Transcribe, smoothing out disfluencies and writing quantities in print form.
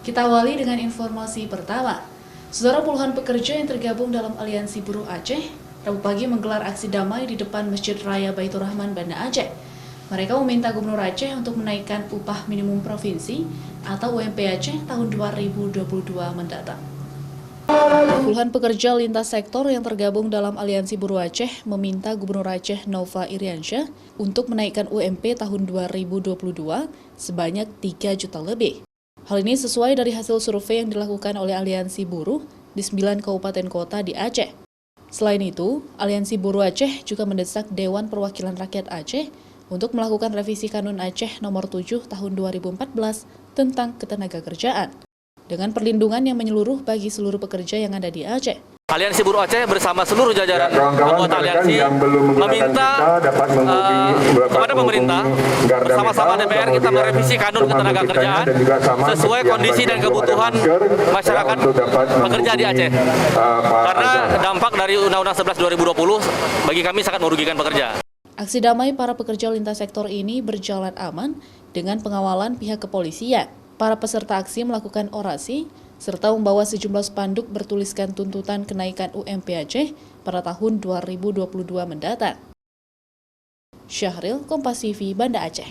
Kita awali dengan informasi pertama. Saudara, puluhan pekerja yang tergabung dalam Aliansi Buruh Aceh Rabu pagi menggelar aksi damai di depan Masjid Raya Baitur Rahman, Banda Aceh. Mereka meminta Gubernur Aceh untuk menaikkan upah minimum provinsi atau UMP Aceh tahun 2022 mendatang. Puluhan pekerja lintas sektor yang tergabung dalam Aliansi Buruh Aceh meminta Gubernur Aceh Nova Iriansyah untuk menaikkan UMP tahun 2022 sebanyak 3 juta lebih. Hal ini sesuai dari hasil survei yang dilakukan oleh Aliansi Buruh di 9 kabupaten kota di Aceh. Selain itu, Aliansi Buruh Aceh juga mendesak Dewan Perwakilan Rakyat Aceh untuk melakukan revisi Kanun Aceh Nomor 7 Tahun 2014 tentang ketenagakerjaan, dengan perlindungan yang menyeluruh bagi seluruh pekerja yang ada di Aceh. Aliansi Buruh Aceh bersama seluruh jajaran anggota aliansi meminta kepada pemerintah bersama-sama DPR kita merevisi Kanun Ketenagakerjaan sesuai kondisi dan kebutuhan masyarakat pekerja di Aceh. Karena dampak dari Undang-Undang 11 2020 bagi kami sangat merugikan pekerja. Aksi damai para pekerja lintas sektor ini berjalan aman dengan pengawalan pihak kepolisian. Para peserta aksi melakukan orasi serta membawa sejumlah spanduk bertuliskan tuntutan kenaikan UMP Aceh pada tahun 2022 mendatang. Syahril, Kompas TV, Banda Aceh.